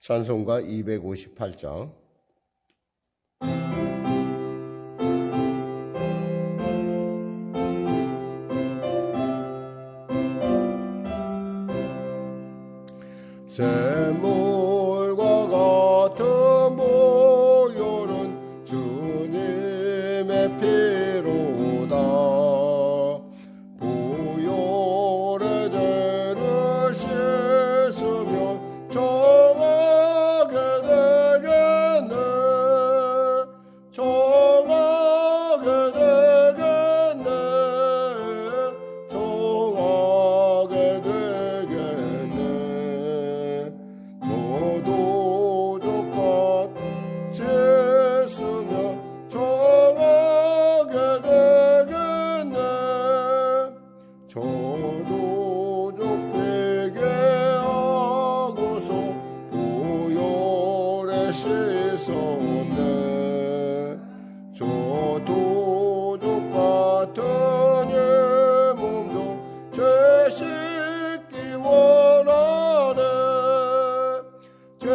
찬송가 258장. 샘물과 같은 보혈은 주님의 피로다. 보혈의 죄를 씻으며 정하게 되겠네. 정하게 되겠네. 정하게 되겠네. 저도 족같 씻으며 정하게 되겠네. 저도 족되게 하고서 보혈에 씻었네. 저도 족같은 이 몸도 죄 씻기 원하네. 죄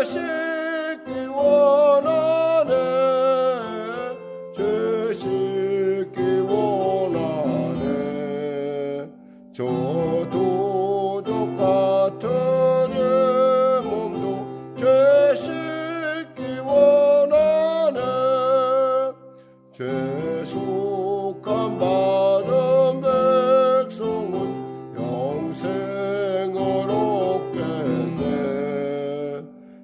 씻기 원하네. 죄 씻기 원하네. 저도 족같은 이 몸도 죄 씻기 원하네. 죄속함 받은 백성은 영생을 얻겠네.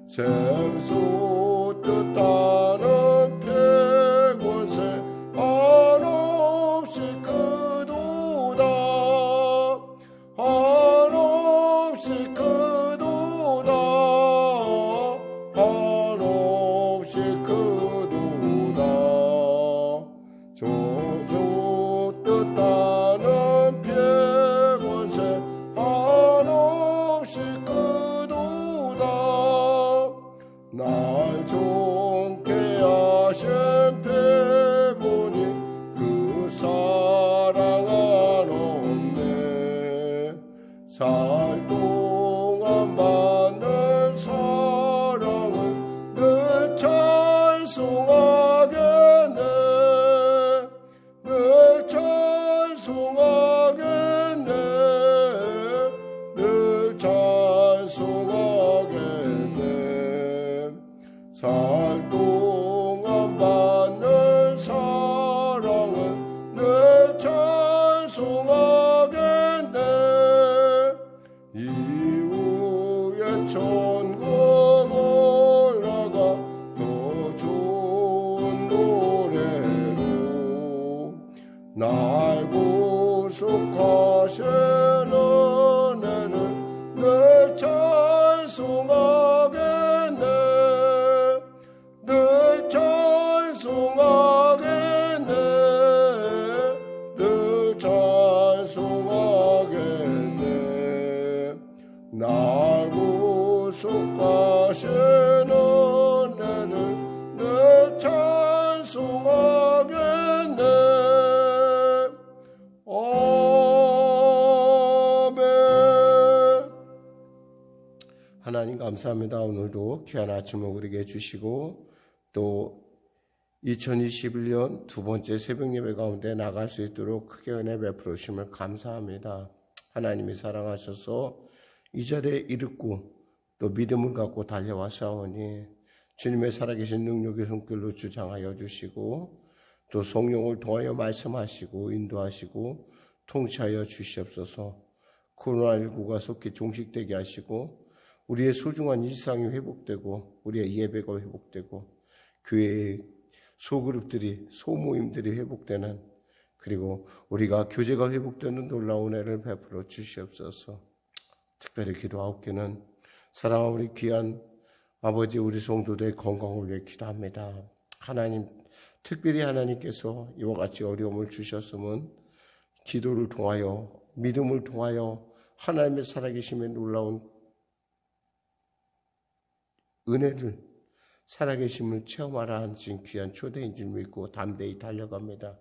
샘솟 뜻하는 백원세 한없이 크도다. 한없이 크도다. 한없이 크도다. 저소 뜻하는 백원세 한없이 크도다. 날 좋게 하신 패보니 그 사랑 한없네. 살 동안 받는 사랑은 늘 찬송하겠네. 늘 찬송하겠네. 늘 찬송하겠네. 살 동안 받는 사랑은 늘 찬송하겠네. 이후에 천국 올라가 더 좋은 노래로 날 구속하신 은혜를 늘 찬송하겠네. 늘 찬송하겠네. 늘 찬송하겠네. 날 구속하신 은혜를 늘 찬송하겠네. 아멘. 하나님 감사합니다. 오늘도 귀한 아침을 우리에게 주시고 또 2021년 두 번째 새벽 예배 가운데 나갈 수 있도록 크게 은혜 베풀어 주심을 감사합니다. 하나님이 사랑하셔서 이 자리에 이르고 또 믿음을 갖고 달려와 싸우니 주님의 살아계신 능력의 손길로 주장하여 주시고 또 성령을 통하여 말씀하시고 인도하시고 통치하여 주시옵소서. 코로나19가 속히 종식되게 하시고 우리의 소중한 일상이 회복되고 우리의 예배가 회복되고 교회의 소그룹들이 소모임들이 회복되는 그리고 우리가 교제가 회복되는 놀라운 은혜를 베풀어 주시옵소서. 특별히 기도하옵기는 사랑하는 우리 귀한 아버지 우리 성도들의 건강을 위해 기도합니다. 하나님 특별히 하나님께서 이와 같이 어려움을 주셨으면 기도를 통하여 믿음을 통하여 하나님의 살아계심의 놀라운 은혜를 살아계심을 체험하라 하는 귀한 초대인 줄 믿고 담대히 달려갑니다.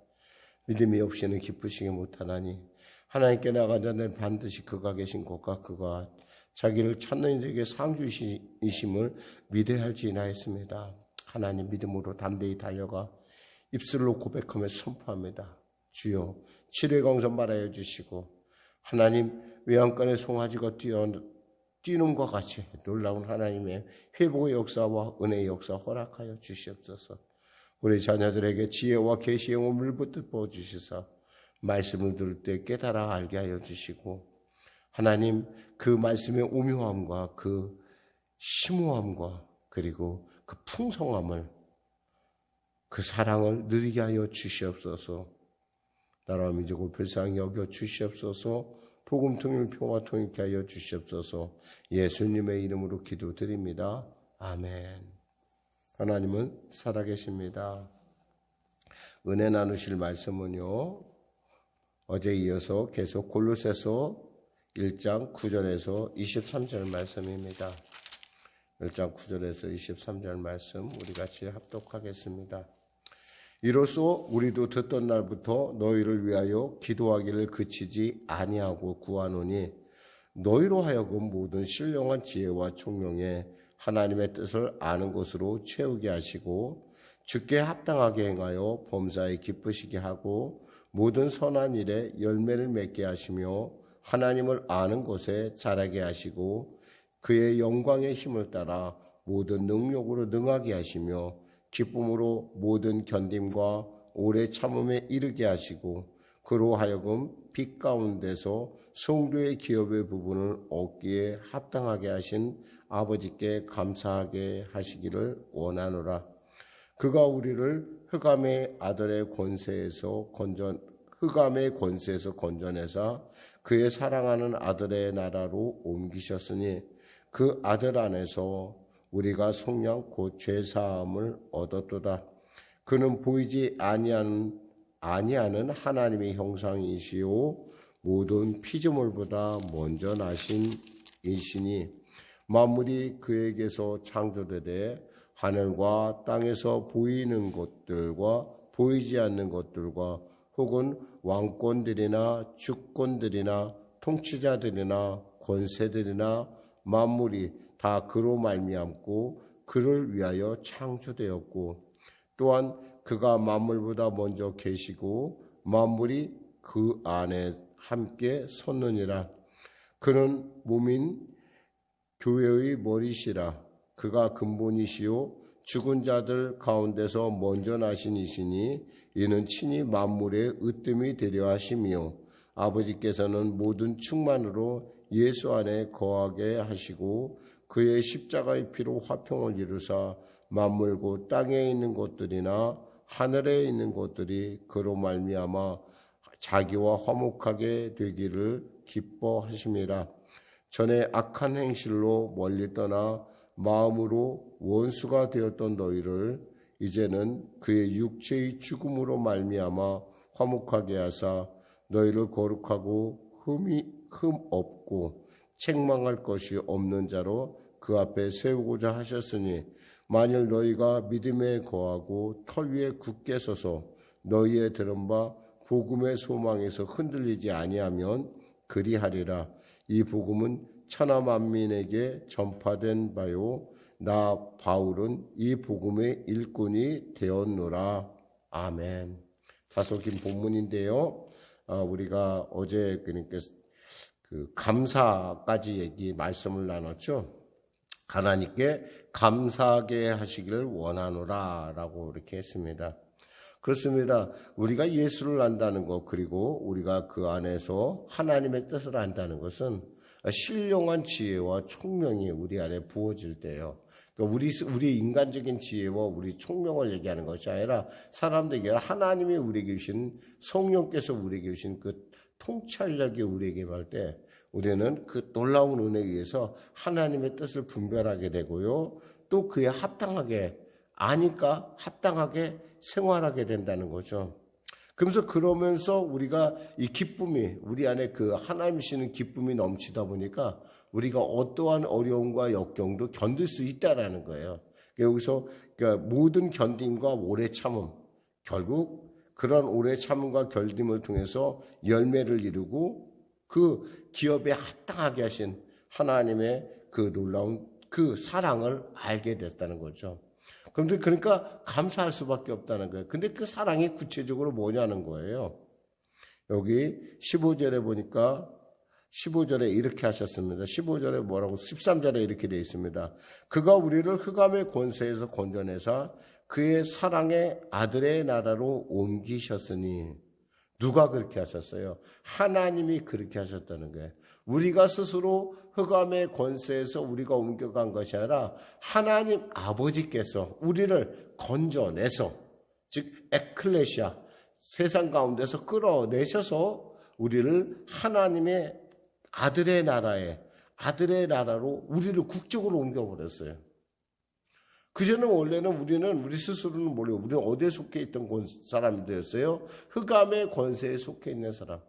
믿음이 없이는 기쁘시게 못하나니 하나님께 나간 자는 반드시 그가 계신 곳과 그가 자기를 찾는 이에게 상주이심을 믿어야 할지니하였습니다. 하나님 믿음으로 담대히 달려가 입술로 고백하며 선포합니다. 주여 치료의 광선 말하여 주시고 하나님 외양간의 송아지가 뛰는과 같이 놀라운 하나님의 회복의 역사와 은혜의 역사 허락하여 주시옵소서. 우리 자녀들에게 지혜와 계시의 영을 붙들어 주시사 말씀을 들을 때 깨달아 알게 하여 주시고 하나님 그 말씀의 오묘함과 그 심오함과 그리고 그 풍성함을 그 사랑을 누리게 하여 주시옵소서. 나라와 민족을 불쌍히 여겨 주시옵소서. 복음 통일 평화 통일케 하여 주시옵소서. 예수님의 이름으로 기도드립니다. 아멘. 하나님은 살아계십니다. 은혜 나누실 말씀은요, 어제 이어서 계속 골로새서 1장 9절에서 23절 말씀입니다. 1장 9절에서 23절 말씀 우리 같이 합독하겠습니다. 이로써 우리도 듣던 날부터 너희를 위하여 기도하기를 그치지 아니하고 구하노니 너희로 하여금 모든 신령한 지혜와 총명에 하나님의 뜻을 아는 것으로 채우게 하시고 주께 합당하게 행하여 범사에 기쁘시게 하고 모든 선한 일에 열매를 맺게 하시며 하나님을 아는 것에 자라게 하시고 그의 영광의 힘을 따라 모든 능력으로 능하게 하시며 기쁨으로 모든 견딤과 오래 참음에 이르게 하시고 그로 하여금 빛 가운데서 성도의 기업의 부분을 얻기에 합당하게 하신 아버지께 감사하게 하시기를 원하노라. 그가 우리를 흑암의 권세에서 건져내사 그의 사랑하는 아들의 나라로 옮기셨으니 그 아들 안에서 우리가 속량 곧 죄사함을 얻었도다. 그는 보이지 아니하는 하나님의 형상이시요 모든 피조물보다 먼저 나신 이시니 만물이 그에게서 창조되되 하늘과 땅에서 보이는 것들과 보이지 않는 것들과 혹은 왕권들이나 주권들이나 통치자들이나 권세들이나 만물이 다 그로 말미암고 그를 위하여 창조되었고 또한 그가 만물보다 먼저 계시고 만물이 그 안에 함께 섰느니라. 그는 몸인 교회의 머리시라. 그가 근본이시요 죽은 자들 가운데서 먼저 나신 이시니 이는 친히 만물의 으뜸이 되려 하시며 아버지께서는 모든 충만으로 예수 안에 거하게 하시고 그의 십자가의 피로 화평을 이루사 만물 곧 땅에 있는 것들이나 하늘에 있는 것들이 그로 말미암아 자기와 화목하게 되기를 기뻐하심이라. 전에 악한 행실로 멀리 떠나 마음으로 원수가 되었던 너희를 이제는 그의 육체의 죽음으로 말미암아 화목하게 하사 너희를 거룩하고 흠 없고 책망할 것이 없는 자로 그 앞에 세우고자 하셨으니 만일 너희가 믿음에 거하고 터 위에 굳게 서서 너희의 들은 바 복음의 소망에서 흔들리지 아니하면 그리하리라. 이 복음은 천하 만민에게 전파된 바요 나 바울은 이 복음의 일꾼이 되었노라. 아멘. 다소 긴 본문인데요. 우리가 어제 그러니까 그 감사까지 말씀을 나눴죠. 하나님께 감사하게 하시기를 원하노라라고 이렇게 했습니다. 그렇습니다. 우리가 예수를 안다는 것 그리고 우리가 그 안에서 하나님의 뜻을 안다는 것은 신령한 지혜와 총명이 우리 안에 부어질 때요. 그러니까 우리 인간적인 지혜와 우리 총명을 얘기하는 것이 아니라 사람들에게 하나님이 우리에게 주신 성령께서 우리에게 주신 그 통찰력이 우리에게 임할 때 우리는 그 놀라운 은혜에 의해서 하나님의 뜻을 분별하게 되고요. 또 그에 합당하게 아니까 합당하게 생활하게 된다는 거죠. 그러면서 우리가 이 기쁨이 우리 안에 그 하나님 주시는 기쁨이 넘치다 보니까 우리가 어떠한 어려움과 역경도 견딜 수 있다라는 거예요. 여기서 그러니까 모든 견딤과 오래 참음 결국 그런 오래 참음과 견딤을 통해서 열매를 이루고 그 기업에 합당하게 하신 하나님의 그 놀라운 그 사랑을 알게 됐다는 거죠. 그런데 그러니까 감사할 수밖에 없다는 거예요. 근데 그 사랑이 구체적으로 뭐냐는 거예요. 여기 15절에 보니까 15절에 이렇게 하셨습니다. 15절에 뭐라고 13절에 이렇게 되어 있습니다. 그가 우리를 흑암의 권세에서 건져내사 그의 사랑의 아들의 나라로 옮기셨으니 누가 그렇게 하셨어요? 하나님이 그렇게 하셨다는 거예요. 우리가 스스로 흑암의 권세에서 우리가 옮겨간 것이 아니라 하나님 아버지께서 우리를 건져내서 즉 에클레시아 세상 가운데서 끌어내셔서 우리를 하나님의 아들의 나라로 우리를 국적으로 옮겨버렸어요. 그전에는 원래는 우리 스스로는 몰라요. 우리는 어디에 속해 있던 사람이 되었어요? 흑암의 권세에 속해 있는 사람.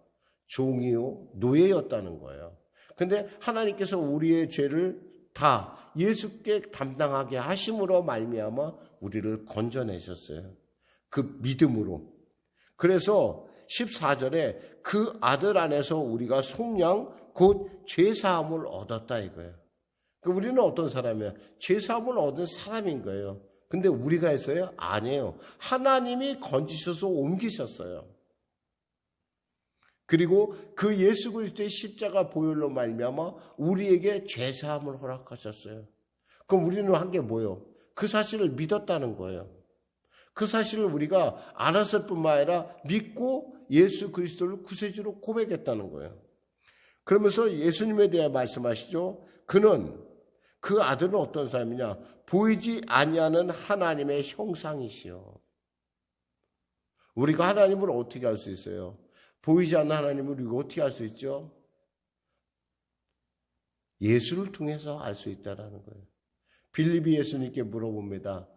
종이요, 노예였다는 거예요. 근데 하나님께서 우리의 죄를 다 예수께 담당하게 하심으로 말미암아 우리를 건져내셨어요. 그 믿음으로. 그래서 14절에 그 아들 안에서 우리가 속량 곧 죄사함을 얻었다 이거예요. 우리는 어떤 사람이에요? 죄사함을 얻은 사람인 거예요. 근데 우리가 했어요? 아니에요. 하나님이 건지셔서 옮기셨어요. 그리고 그 예수 그리스도의 십자가 보혈로 말미암아 우리에게 죄사함을 허락하셨어요. 그럼 우리는 한 게 뭐예요? 그 사실을 믿었다는 거예요. 그 사실을 우리가 알았을 뿐만 아니라 믿고 예수 그리스도를 구세주로 고백했다는 거예요. 그러면서 예수님에 대해 말씀하시죠. 그 아들은 어떤 사람이냐? 보이지 아니하는 하나님의 형상이시요. 우리가 하나님을 어떻게 알 수 있어요? 보이지 않는 하나님을 우리가 어떻게 알 수 있죠? 예수를 통해서 알 수 있다는 거예요. 빌립이 예수님께 물어봅니다.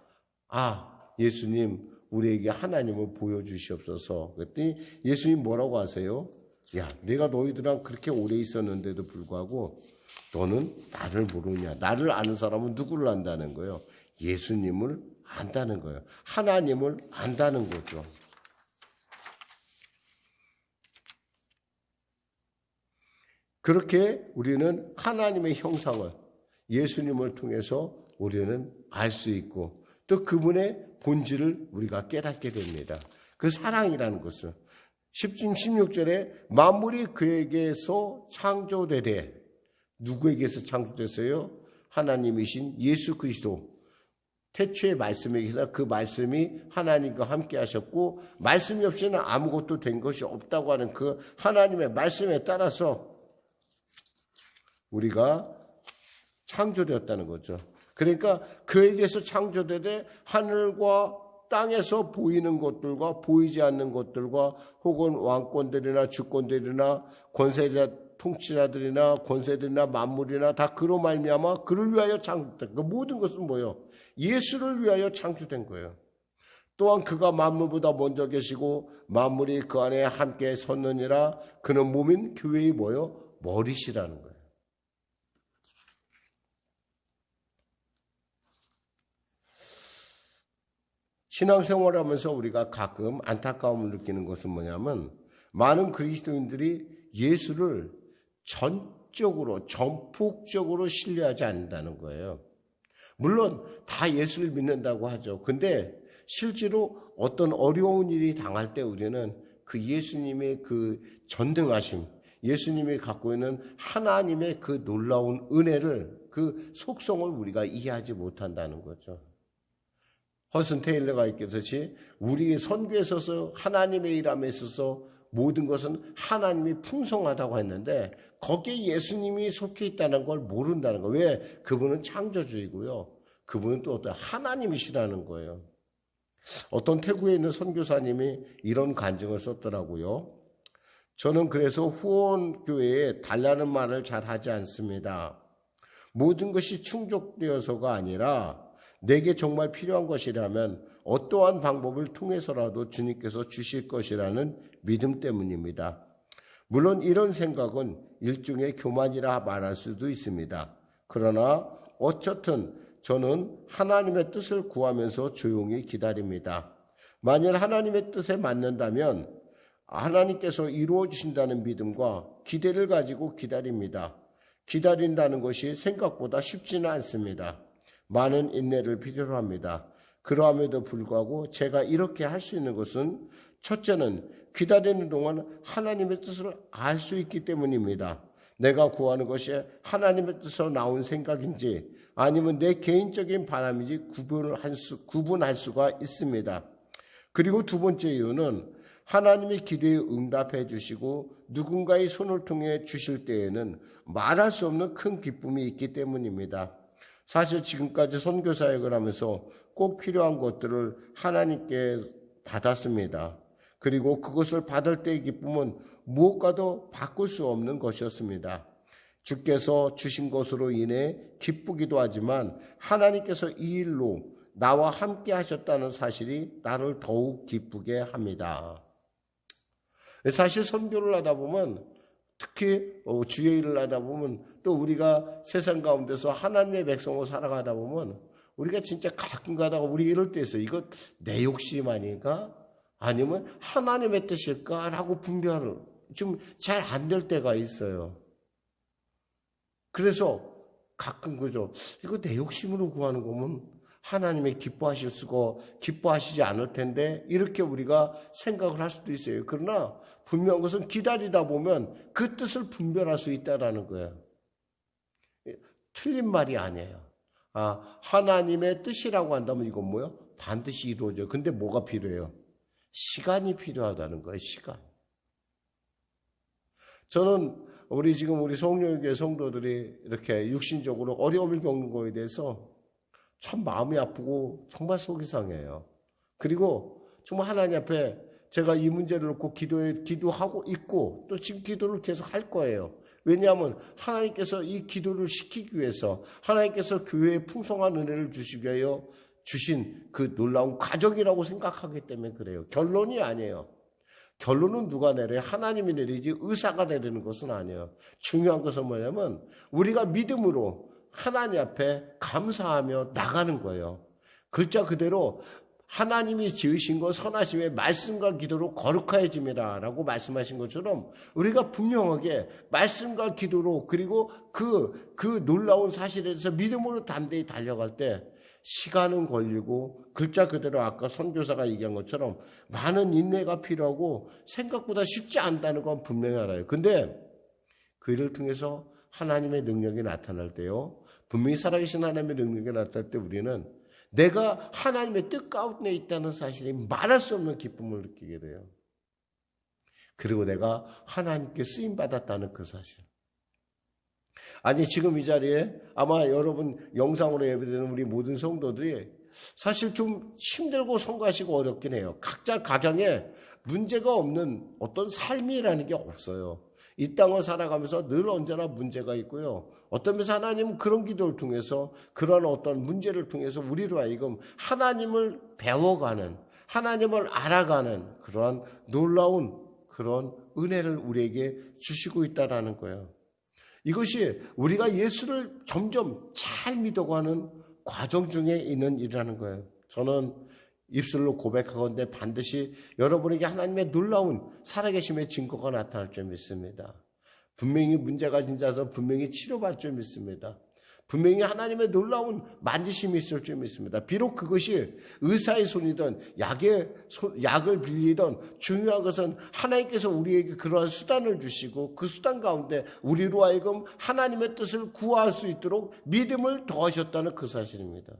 예수님, 우리에게 하나님을 보여주시옵소서. 그랬더니 예수님 뭐라고 하세요? 야, 내가 너희들랑 그렇게 오래 있었는데도 불구하고 너는 나를 모르냐? 나를 아는 사람은 누구를 안다는 거예요? 예수님을 안다는 거예요. 하나님을 안다는 거죠. 그렇게 우리는 하나님의 형상을 예수님을 통해서 우리는 알 수 있고 또 그분의 본질을 우리가 깨닫게 됩니다. 그 사랑이라는 것은 16절에 만물이 그에게서 창조되되 누구에게서 창조됐어요? 하나님이신 예수 그리스도 태초의 말씀에게서 그 말씀이 하나님과 함께 하셨고 말씀이 없이는 아무것도 된 것이 없다고 하는 그 하나님의 말씀에 따라서 우리가 창조되었다는 거죠. 그러니까 그에게서 창조되되 하늘과 땅에서 보이는 것들과 보이지 않는 것들과 혹은 왕권들이나 주권들이나 권세자 통치자들이나 권세들이나 만물이나 다 그로 말미암아 그를 위하여 창조된 그 모든 것은 뭐예요? 예수를 위하여 창조된 거예요. 또한 그가 만물보다 먼저 계시고 만물이 그 안에 함께 섰느니라. 그는 몸인 교회의 뭐예요? 머리시라는 거예요. 신앙생활을 하면서 우리가 가끔 안타까움을 느끼는 것은 뭐냐면 많은 그리스도인들이 예수를 전폭적으로 신뢰하지 않는다는 거예요. 물론 다 예수를 믿는다고 하죠. 근데 실제로 어떤 어려운 일이 당할 때 우리는 그 예수님의 그 전능하심, 예수님이 갖고 있는 하나님의 그 놀라운 은혜를, 그 속성을 우리가 이해하지 못한다는 거죠. 허슨 테일러가 있겠듯이 우리 선교에 있어서 하나님의 일함에 있어서 모든 것은 하나님이 풍성하다고 했는데 거기에 예수님이 속해 있다는 걸 모른다는 거예요. 왜? 그분은 창조주이고요. 그분은 또 어떤 하나님이시라는 거예요. 어떤 태국에 있는 선교사님이 이런 간증을 썼더라고요. 저는 그래서 후원교회에 달라는 말을 잘 하지 않습니다. 모든 것이 충족되어서가 아니라 내게 정말 필요한 것이라면 어떠한 방법을 통해서라도 주님께서 주실 것이라는 믿음 때문입니다. 물론 이런 생각은 일종의 교만이라 말할 수도 있습니다. 그러나 어쨌든 저는 하나님의 뜻을 구하면서 조용히 기다립니다. 만일 하나님의 뜻에 맞는다면 하나님께서 이루어 주신다는 믿음과 기대를 가지고 기다립니다. 기다린다는 것이 생각보다 쉽지는 않습니다. 많은 인내를 필요로 합니다. 그러함에도 불구하고 제가 이렇게 할 수 있는 것은 첫째는 기다리는 동안 하나님의 뜻을 알 수 있기 때문입니다. 내가 구하는 것이 하나님의 뜻으로 나온 생각인지 아니면 내 개인적인 바람인지 구분할 수가 있습니다. 그리고 두 번째 이유는 하나님이 기도에 응답해 주시고 누군가의 손을 통해 주실 때에는 말할 수 없는 큰 기쁨이 있기 때문입니다. 사실 지금까지 선교사역을 하면서 꼭 필요한 것들을 하나님께 받았습니다. 그리고 그것을 받을 때의 기쁨은 무엇과도 바꿀 수 없는 것이었습니다. 주께서 주신 것으로 인해 기쁘기도 하지만 하나님께서 이 일로 나와 함께 하셨다는 사실이 나를 더욱 기쁘게 합니다. 사실 선교를 하다 보면 특히 주의 일을 하다 보면 또 우리가 세상 가운데서 하나님의 백성으로 살아가다 보면 우리가 진짜 가끔 가다가 우리 이럴 때 있어요. 이거 내 욕심 아닐까? 아니면 하나님의 뜻일까라고 분별을 좀 잘 안 될 때가 있어요. 그래서 가끔 그죠. 이거 내 욕심으로 구하는 거면 하나님의 기뻐하시지 않을 텐데 이렇게 우리가 생각을 할 수도 있어요. 그러나 분명한 것은 기다리다 보면 그 뜻을 분별할 수 있다라는 거예요. 틀린 말이 아니에요. 하나님의 뜻이라고 한다면 이건 뭐예요? 반드시 이루어져요. 근데 뭐가 필요해요? 시간이 필요하다는 거예요. 시간. 저는 우리 성령교회 성도들이 이렇게 육신적으로 어려움을 겪는 거에 대해서 참 마음이 아프고 정말 속이 상해요. 그리고 정말 하나님 앞에 제가 이 문제를 놓고 기도하고 있고 또 지금 기도를 계속 할 거예요. 왜냐하면 하나님께서 이 기도를 시키기 위해서 하나님께서 교회에 풍성한 은혜를 주시기 위하여 주신 그 놀라운 과정이라고 생각하기 때문에 그래요. 결론이 아니에요. 결론은 누가 내려요? 하나님이 내리지 의사가 내리는 것은 아니에요. 중요한 것은 뭐냐면 우리가 믿음으로 하나님 앞에 감사하며 나가는 거예요. 글자 그대로 하나님이 지으신 것 선하심의 말씀과 기도로 거룩하여짐이라 라고 말씀하신 것처럼 우리가 분명하게 말씀과 기도로 그리고 그 놀라운 사실에 대해서 믿음으로 담대히 달려갈 때 시간은 걸리고 글자 그대로 아까 선교사가 얘기한 것처럼 많은 인내가 필요하고 생각보다 쉽지 않다는 건 분명히 알아요. 근데 그 일을 통해서 하나님의 능력이 나타날 때요. 분명히 살아계신 하나님의 능력이 나타날 때 우리는 내가 하나님의 뜻 가운데 있다는 사실이 말할 수 없는 기쁨을 느끼게 돼요. 그리고 내가 하나님께 쓰임받았다는 그 사실. 아니 지금 이 자리에 아마 여러분 영상으로 예배드리는 우리 모든 성도들이 사실 좀 힘들고 성가시고 어렵긴 해요. 각자 가정에 문제가 없는 어떤 삶이라는 게 없어요. 이 땅을 살아가면서 늘 언제나 문제가 있고요. 어떤 면에서 하나님은 그런 기도를 통해서 그런 어떤 문제를 통해서 우리로 하여금 하나님을 배워가는 하나님을 알아가는 그러한 놀라운 그런 은혜를 우리에게 주시고 있다는 거예요. 이것이 우리가 예수를 점점 잘 믿어가는 과정 중에 있는 일이라는 거예요. 저는 입술로 고백하건대 반드시 여러분에게 하나님의 놀라운 살아계심의 증거가 나타날 줄 믿습니다. 분명히 문제가 진짜서 분명히 치료받을 줄 믿습니다. 분명히 하나님의 놀라운 만지심이 있을 줄 믿습니다. 비록 그것이 의사의 손이든 약을 빌리든 중요한 것은 하나님께서 우리에게 그러한 수단을 주시고 그 수단 가운데 우리로 하여금 하나님의 뜻을 구할 수 있도록 믿음을 더하셨다는 그 사실입니다.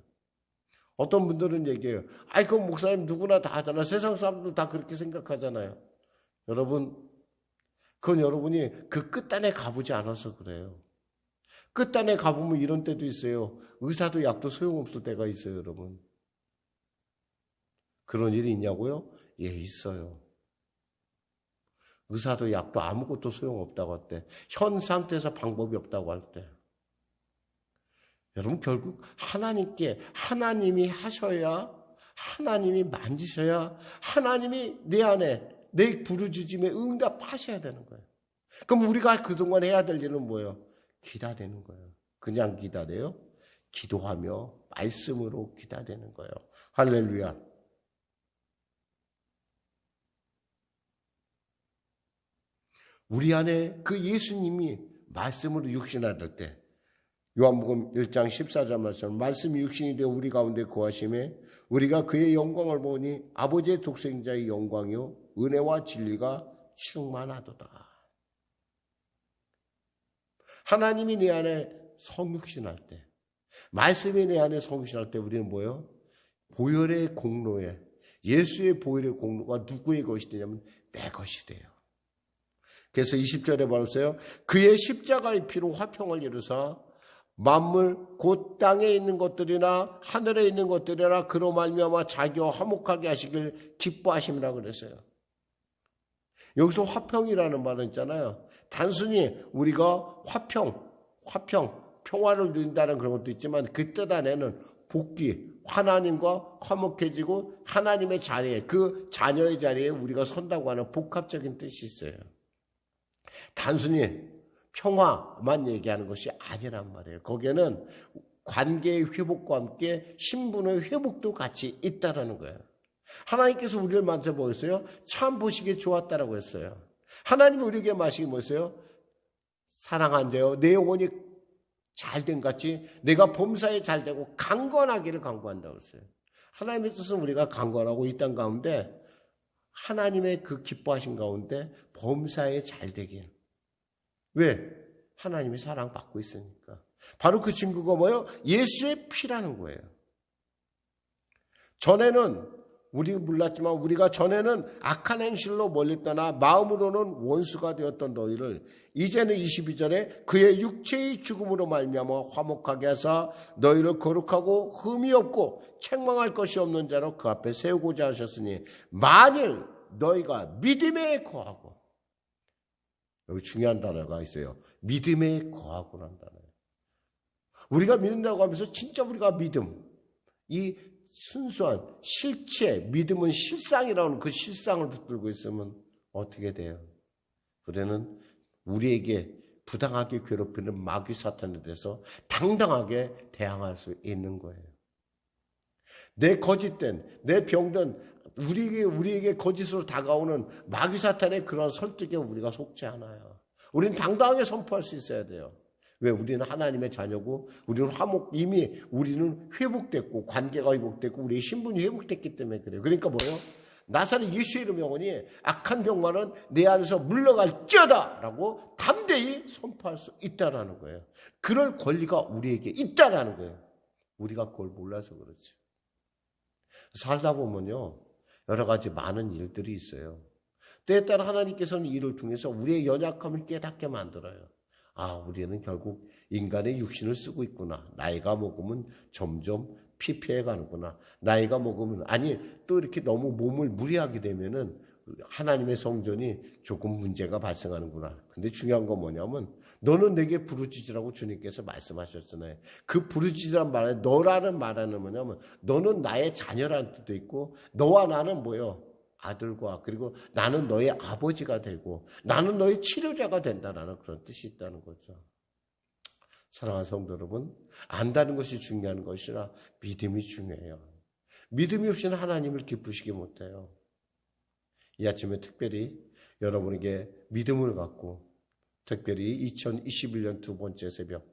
어떤 분들은 얘기해요. 그럼 목사님 누구나 다 하잖아. 세상 사람도 다 그렇게 생각하잖아요. 여러분, 그건 여러분이 그 끝단에 가보지 않아서 그래요. 끝단에 가보면 이런 때도 있어요. 의사도 약도 소용없을 때가 있어요, 여러분. 그런 일이 있냐고요? 예, 있어요. 의사도 약도 아무것도 소용없다고 할 때, 현 상태에서 방법이 없다고 할 때. 여러분 결국 하나님이 하셔야 하나님이 만지셔야 하나님이 내 안에 내 부르짖음에 응답하셔야 되는 거예요. 그럼 우리가 그동안 해야 될 일은 뭐예요? 기다리는 거예요. 그냥 기다려요? 기도하며 말씀으로 기다리는 거예요. 할렐루야. 우리 안에 그 예수님이 말씀으로 육신하실 때 요한복음 1장 14절 말씀 말씀이 육신이 되어 우리 가운데 거하심에 우리가 그의 영광을 보니 아버지의 독생자의 영광이요 은혜와 진리가 충만하도다. 하나님이 내 안에 성육신할 때 말씀이 내 안에 성육신할 때 우리는 뭐예요? 보혈의 공로에 예수의 보혈의 공로가 누구의 것이 되냐면 내 것이 돼요. 그래서 20절에 말했어요. 그의 십자가의 피로 화평을 이루사 만물 곧 땅에 있는 것들이나 하늘에 있는 것들이나 그로 말미암아 자기와 화목하게 하시길 기뻐하심이라 그랬어요. 여기서 화평이라는 말은 있잖아요. 단순히 우리가 평화를 누린다는 그런 것도 있지만 그 뜻 안에는 복귀, 하나님과 화목해지고 하나님의 자리에 그 자녀의 자리에 우리가 선다고 하는 복합적인 뜻이 있어요. 단순히 평화만 얘기하는 것이 아니란 말이에요. 거기에는 관계의 회복과 함께 신분의 회복도 같이 있다라는 거예요. 하나님께서 우리를 만져 보였어요. 참 보시기에 좋았다라고 했어요. 하나님이 우리에게 마시기 뭐였어요? 사랑한 자여 내 영혼이 잘된 같이 내가 범사에 잘되고 강건하기를 간구한다고 했어요. 하나님의 뜻은 우리가 강건하고 이 땅 가운데 하나님의 그 기뻐하신 가운데 범사에 잘되길. 왜? 하나님이 사랑받고 있으니까. 바로 그 증거가 뭐예요? 예수의 피라는 거예요. 전에는 우리가 몰랐지만 우리가 전에는 악한 행실로 멀리 떠나 마음으로는 원수가 되었던 너희를 이제는 22절에 그의 육체의 죽음으로 말미암아 화목하게 하사 너희를 거룩하고 흠이 없고 책망할 것이 없는 자로 그 앞에 세우고자 하셨으니 만일 너희가 믿음에 거하고 여기 중요한 단어가 있어요. 믿음에 거하고라는 단어예요. 우리가 믿는다고 하면서 진짜 우리가 믿음 이 순수한 실체, 믿음은 실상이라는 그 실상을 붙들고 있으면 어떻게 돼요? 우리는 우리에게 부당하게 괴롭히는 마귀 사탄에 대해서 당당하게 대항할 수 있는 거예요. 내 거짓된, 내 병든 우리에게 거짓으로 다가오는 마귀 사탄의 그런 설득에 우리가 속지 않아요. 우리는 당당하게 선포할 수 있어야 돼요. 왜? 우리는 하나님의 자녀고 우리는 이미 우리는 회복됐고 관계가 회복됐고 우리의 신분이 회복됐기 때문에 그래요. 그러니까 뭐예요? 나사렛 예수의 이름 영원히 악한 병만은 내 안에서 물러갈지어다 라고 담대히 선포할 수 있다라는 거예요. 그럴 권리가 우리에게 있다라는 거예요. 우리가 그걸 몰라서 그렇지. 살다 보면요 여러 가지 많은 일들이 있어요. 때에 따라 하나님께서는 이를 통해서 우리의 연약함을 깨닫게 만들어요. 아, 우리는 결국 인간의 육신을 쓰고 있구나. 나이가 먹으면 점점 피폐해 가는구나. 나이가 먹으면, 아니, 또 이렇게 너무 몸을 무리하게 되면은 하나님의 성전이 조금 문제가 발생하는구나. 근데 중요한 건 뭐냐면, 너는 내게 부르짖으라고 주님께서 말씀하셨잖아요. 그 부르짖으란 말에, 너라는 말은 뭐냐면, 너는 나의 자녀라는 뜻도 있고, 너와 나는 뭐예요? 아들과 그리고 나는 너의 아버지가 되고 나는 너의 치료자가 된다는 그런 뜻이 있다는 거죠. 사랑하는 성도 여러분, 안다는 것이 중요한 것이라 믿음이 중요해요. 믿음이 없이는 하나님을 기쁘시게 못해요. 이 아침에 특별히 여러분에게 믿음을 갖고 특별히 2021년 두 번째 새벽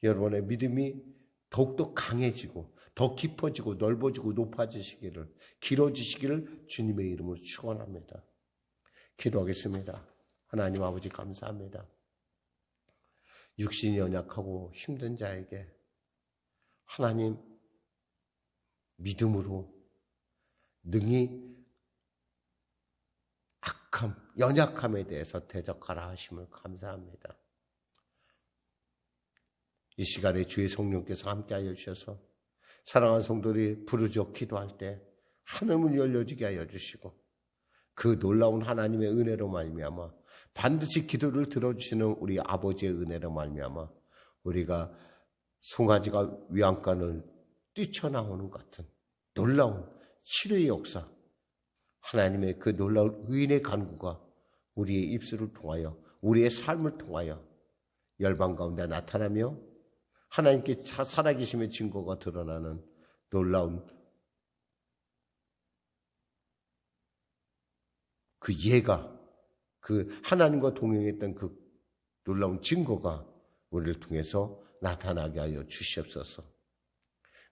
여러분의 믿음이 더욱더 강해지고 더 깊어지고 넓어지고 높아지시기를 길어지시기를 주님의 이름으로 축원합니다. 기도하겠습니다. 하나님 아버지 감사합니다. 육신이 연약하고 힘든 자에게 하나님 믿음으로 능히 악함, 연약함에 대해서 대적하라 하심을 감사합니다. 이 시간에 주의 성령께서 함께하여 주셔서 사랑하는 성도들이 부르짖어 기도할 때 하늘문이 열려지게 하여 주시고 그 놀라운 하나님의 은혜로 말미암아 반드시 기도를 들어주시는 우리 아버지의 은혜로 말미암아 우리가 송아지가 위안간을 뛰쳐나오는 것 같은 놀라운 치료의 역사 하나님의 그 놀라운 의인의 간구가 우리의 입술을 통하여 우리의 삶을 통하여 열방 가운데 나타나며 하나님께 살아계심의 증거가 드러나는 놀라운 그 예가 그 하나님과 동행했던 그 놀라운 증거가 우리를 통해서 나타나게 하여 주시옵소서.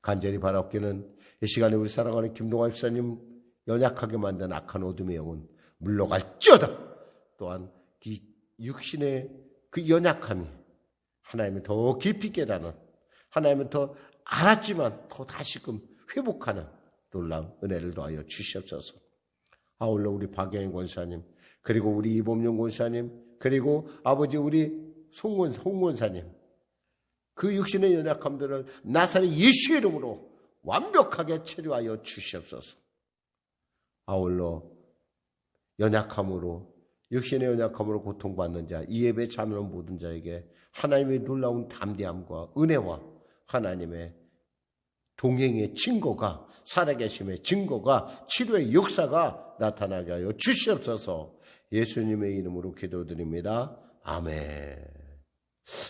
간절히 바라옵기는 이 시간에 우리 사랑하는 김동환 집사님 연약하게 만든 악한 어둠의 영혼 물러갈지어다. 또한 이 육신의 그 연약함이 하나님을 더 깊이 깨닫는, 하나님을 더 알았지만 더 다시금 회복하는 놀라운 은혜를 더하여 주시옵소서. 아울러 우리 박영인 권사님, 그리고 우리 이범용 권사님, 그리고 아버지 우리 홍 권사님, 그 육신의 연약함들을 나사렛 예수의 이름으로 완벽하게 치료하여 주시옵소서. 아울러 연약함으로, 육신의 연약함으로 고통받는 자, 이 예배에 참여하는 모든 자에게 하나님의 놀라운 담대함과 은혜와 하나님의 동행의 증거가, 살아계심의 증거가, 치료의 역사가 나타나게 하여 주시옵소서. 예수님의 이름으로 기도드립니다. 아멘.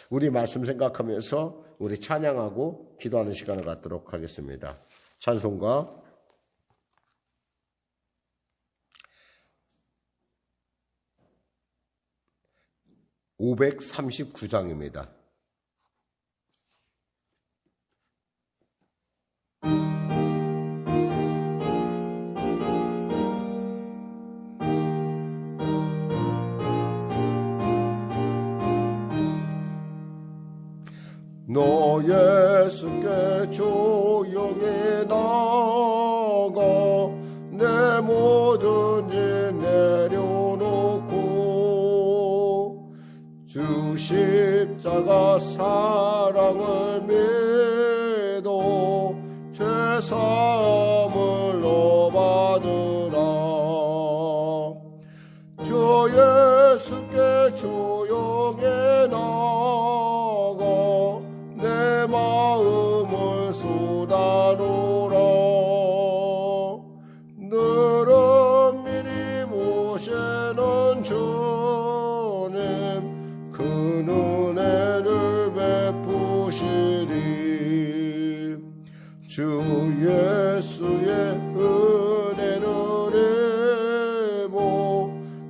우리 말씀 생각하면서 우리 찬양하고 기도하는 시간을 갖도록 하겠습니다. 찬송가 539장입니다. 너 예수께 조용히 나가 내 모든 짐 내려놓고 주 십자가 사랑을 믿어 죄사함을 너 받으라. 주 예수께 조용히 나가 내 마음을 쏟아놓으라. 너를 미리 모시는 주님 그 은혜를 베푸시리. 주 예수의 은혜를 입어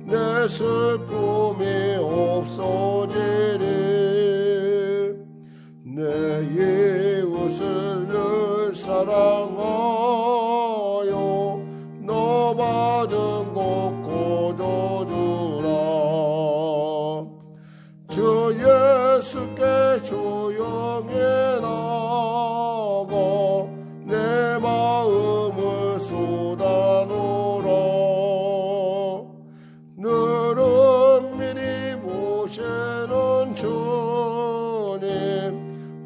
내 슬픔이 없어지리. 내 이웃을 늘 사랑하여 너 받은 것 거둬주라. 주 예수께 조용히 나가 내 마음을 쏟아놓으라. 너를 미리 모시는 주님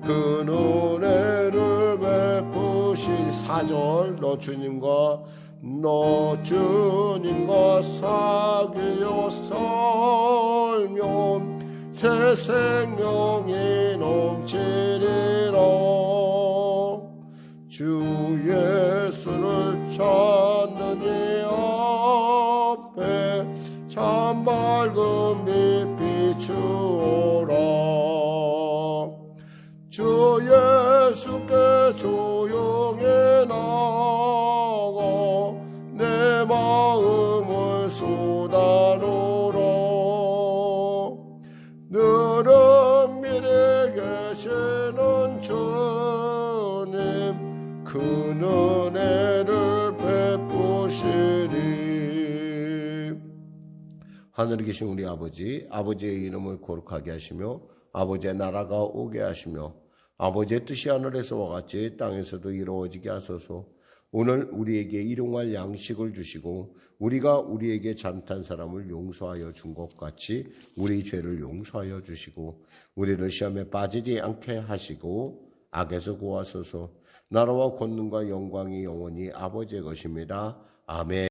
그 은혜를 베푸시. 4절 너 주님과 사귀어 살면 새 생명이 넘치리라. 주 예수를 찾는 이 앞에 참 밝은 빛 비추어라. 주 예수께 조용히 나가 내 마음을 쏟아놓으라. 너를 미리 계시는 주님 그 은혜를 베푸시리. 하늘에 계신 우리 아버지의 이름을 거룩하게 하시며 아버지의 나라가 오게 하시며 아버지의 뜻이 하늘에서와 같이 땅에서도 이루어지게 하소서. 오늘 우리에게 일용할 양식을 주시고 우리가 우리에게 잘못한 사람을 용서하여 준 것 같이 우리 죄를 용서하여 주시고 우리를 시험에 빠지지 않게 하시고 악에서 구하소서. 나라와 권능과 영광이 영원히 아버지의 것입니다. 아멘.